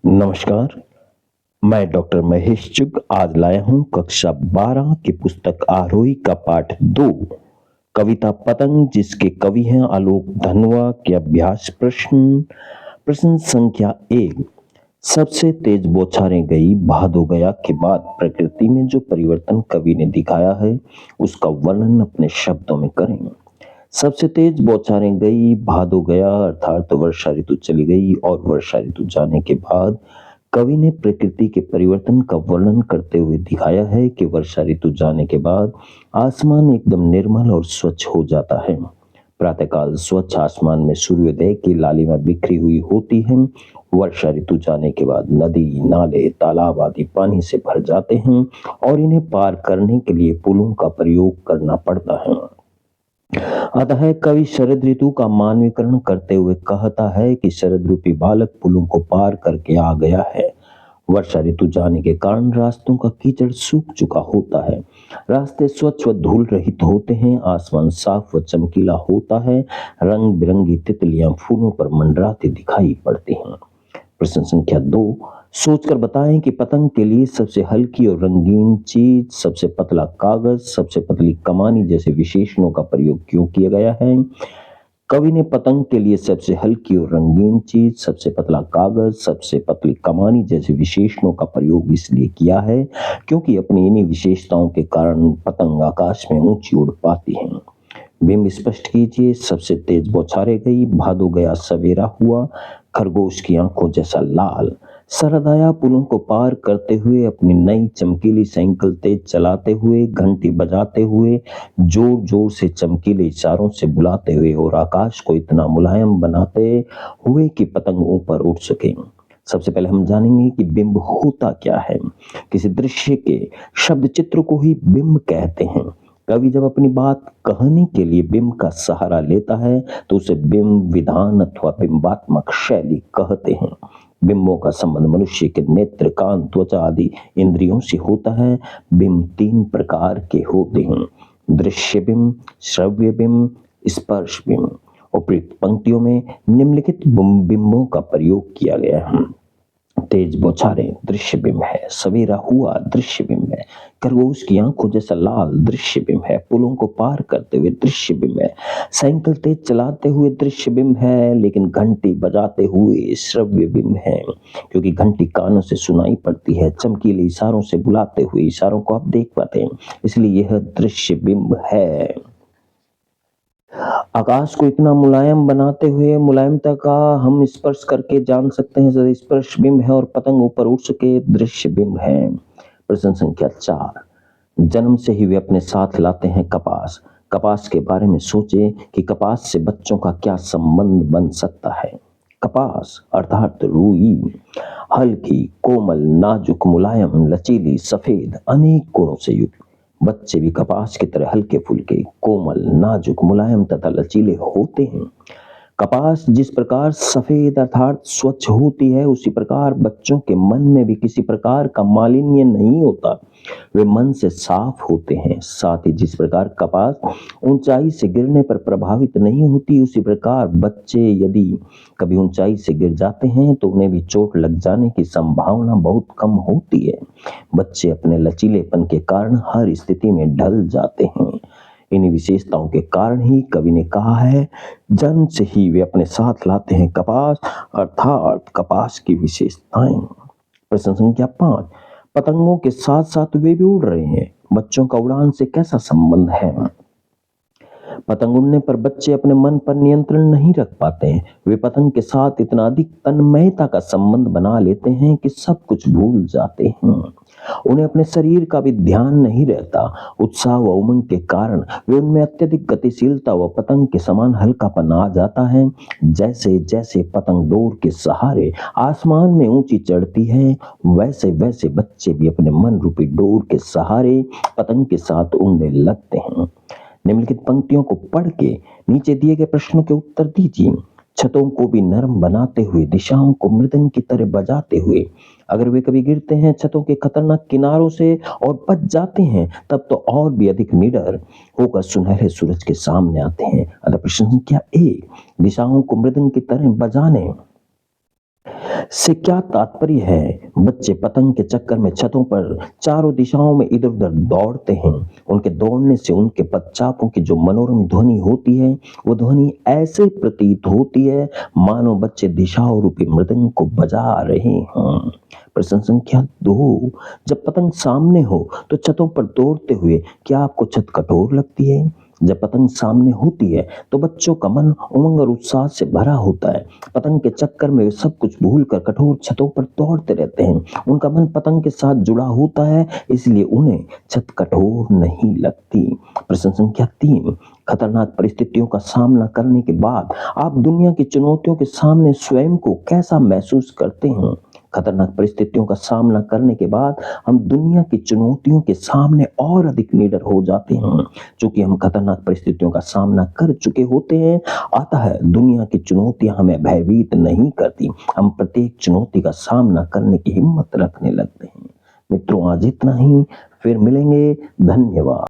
नमस्कार, मैं डॉक्टर महेश चुग आज लाया हूँ कक्षा 12 की पुस्तक आरोही का पाठ 2 कविता पतंग जिसके कवि हैं आलोक धनवा के अभ्यास प्रश्न संख्या 1। सबसे तेज बौछारें गई भादो गया के बाद प्रकृति में जो परिवर्तन कवि ने दिखाया है उसका वर्णन अपने शब्दों में करें। सबसे तेज बौछारें गई भादो गया अर्थात वर्षा ऋतु चली गई और वर्षा ऋतु जाने के बाद कवि ने प्रकृति के परिवर्तन का वर्णन करते हुए दिखाया है कि वर्षा ऋतु जाने के बाद आसमान एकदम निर्मल और स्वच्छ हो जाता है। प्रातःकाल स्वच्छ आसमान में सूर्योदय की लालिमा बिखरी हुई होती है। वर्षा ऋतु जाने के बाद नदी नाले तालाब आदि पानी से भर जाते हैं और इन्हें पार करने के लिए पुलों का प्रयोग करना पड़ता है। अतः कवि शरद ऋतु का मानवीकरण करते हुए कहता है कि शरद रूपी बालक पुलों को पार करके आ गया है। वर्षा ऋतु जाने के कारण रास्तों का कीचड़ सूख चुका होता है, रास्ते स्वच्छ व धूल रहित होते हैं, आसमान साफ व चमकीला होता है, रंग बिरंगी तितलियां फूलों पर मंडराती दिखाई पड़ती हैं। प्रश्न संख्या 2। सोचकर बताएं कि पतंग के लिए सबसे हल्की और रंगीन चीज, सबसे पतला कागज, सबसे पतली कमानी जैसे विशेषणों का प्रयोग क्यों किया गया है। कवि ने पतंग के लिए सबसे हल्की और रंगीन चीज, सबसे पतला कागज, सबसे पतली कमानी जैसे विशेषणों का प्रयोग इसलिए किया है क्योंकि अपनी इन्हीं विशेषताओं के कारण पतंग आकाश में ऊंची उड़ पाती है। बिंब स्पष्ट कीजिए। सबसे तेज बौछारें गई भादो गया सवेरा हुआ, खरगोश की आंखों जैसा लाल। शरद आया पुलों को पार करते हुए, अपनी नई चमकीली साइकिल तेज चलाते हुए, घंटी बजाते हुए, जोर जोर से चमकीले इशारों से बुलाते हुए और आकाश को इतना मुलायम बनाते हुए कि पतंग ऊपर उड़ सके। सबसे पहले हम जानेंगे कि बिंब होता क्या है। किसी दृश्य के शब्द चित्र को ही बिंब कहते हैं। कवि जब अपनी बात कहने के लिए बिंब का सहारा लेता है तो उसे बिंब विधान अथवा बिंबात्मक शैली कहते हैं। बिंबों का संबंध मनुष्य के नेत्र कान त्वचा आदि इंद्रियों से होता है। बिंब 3 प्रकार के होते हैं, दृश्य बिंब, श्रव्य बिंब, स्पर्श बिंब। उपयुक्त पंक्तियों में निम्नलिखित बिंबों का प्रयोग किया गया है। तेज बौछारें दृश्य बिंब है, सवेरा हुआ दृश्य बिंब है, खरगोश की आंखों जैसा लाल दृश्य बिंब है, पुलों को पार करते हुए दृश्य बिंब है, साइकिल तेज चलाते हुए दृश्य बिंब है, लेकिन घंटी बजाते हुए श्रव्य बिंब है क्योंकि घंटी कानों से सुनाई पड़ती है, चमकीले इशारों से बुलाते हुए इशारों को आप देख पाते हैं, इसलिए यह दृश्य बिंब है। आकाश को इतना मुलायम बनाते हुए मुलायमता का हम स्पर्श करके जान सकते हैं स्पर्श बिंब है और पतंग ऊपर उड़ सके दृश्य बिंब है। प्रश्न संख्या 4। जन्म से ही वे अपने साथ लाते हैं कपास। कपास के बारे में सोचे कि कपास से बच्चों का क्या संबंध बन सकता है। कपास अर्थात रुई हल्की कोमल नाजुक मुलायम लचीली सफेद अनेक गुणों से युक्त। बच्चे भी कपास की तरह हल्के फुल्के कोमल नाजुक मुलायम तथा लचीले होते हैं। कपास जिस प्रकार सफेद अर्थात स्वच्छ होती है उसी प्रकार बच्चों के मन में भी किसी प्रकार का मालिन्य नहीं होता, वे मन से साफ होते हैं। साथ ही जिस प्रकार कपास ऊंचाई से गिरने पर प्रभावित नहीं होती उसी प्रकार बच्चे यदि कभी ऊंचाई से गिर जाते हैं तो उन्हें भी चोट लग जाने की संभावना बहुत कम होती है। बच्चे अपने लचीलेपन के कारण हर स्थिति में ढल जाते हैं। इन्हीं विशेषताओं के कारण ही कवि ने कहा है जन्म से ही वे अपने साथ लाते हैं कपास अर्थात कपास की विशेषताएं। प्रश्न संख्या 5। पतंगों के साथ साथ वे भी उड़ रहे हैं, बच्चों का उड़ान से कैसा संबंध है। पतंग उड़ने पर बच्चे अपने मन पर नियंत्रण नहीं रख पाते हैं, वे पतंग के साथ इतना अधिक तन्मयता का संबंध बना लेते हैं कि सब कुछ भूल जाते हैं। उन्हें अपने शरीर का भी ध्यान नहीं रहता। उत्साह व उमंग के कारण वे उनमें अत्यधिक गतिशीलता व पतंग के समान हल्कापन आ जाता है। जैसे जैसे पतंग डोर के सहारे आसमान में ऊंची चढ़ती है वैसे वैसे बच्चे भी अपने मन रूपी डोर के सहारे पतंग के साथ उड़ने लगते हैं। निम्नलिखित पंक्तियों को पढ़ के नीचे दिए गए प्रश्नों के उत्तर दीजिए। छतों को भी नरम बनाते हुए दिशाओं को मृदंग की तरह बजाते हुए अगर वे कभी गिरते हैं छतों के खतरनाक किनारों से और बच जाते हैं तब तो और भी अधिक निडर होकर सुनहरे सूरज के सामने आते हैं। अतः प्रश्न संख्या 1 दिशाओं को मृदंग की तरह बजाने से क्या तात्पर्य है? बच्चे पतंग के चक्कर में छतों पर चारों दिशाओं में इधर-उधर दौड़ते हैं। उनके दौड़ने से उनके पदचापों की जो मनोरम ध्वनि होती है, वो ध्वनि ऐसे प्रतीत होती है मानो बच्चे दिशाओं रूपी मृदंग को बजा रहे हों। प्रश्न संख्या 2, जब पतंग सामने हो तो छतों पर दौड़ते हुए क्या आपको छत कठोर लगती है? जब पतंग सामने होती है तो बच्चों का मन उमंग और उत्साह से भरा होता है। पतंग के चक्कर में वे सब कुछ भूलकर कठोर छतों पर दौड़ते रहते हैं। उनका मन पतंग के साथ जुड़ा होता है, इसलिए उन्हें छत कठोर नहीं लगती। प्रश्न संख्या 3, खतरनाक परिस्थितियों का सामना करने के बाद आप दुनिया की चुनौतियों के सामने स्वयं को कैसा महसूस करते हैं? खतरनाक परिस्थितियों का सामना करने के बाद हम दुनिया की चुनौतियों के सामने और अधिक निडर हो जाते हैं। चूंकि हम खतरनाक परिस्थितियों का सामना कर चुके होते हैं, अतः दुनिया की चुनौतियां हमें भयभीत नहीं करती। हम प्रत्येक चुनौती का सामना करने की हिम्मत रखने लगते हैं। मित्रों, आज इतना ही। फिर मिलेंगे। धन्यवाद।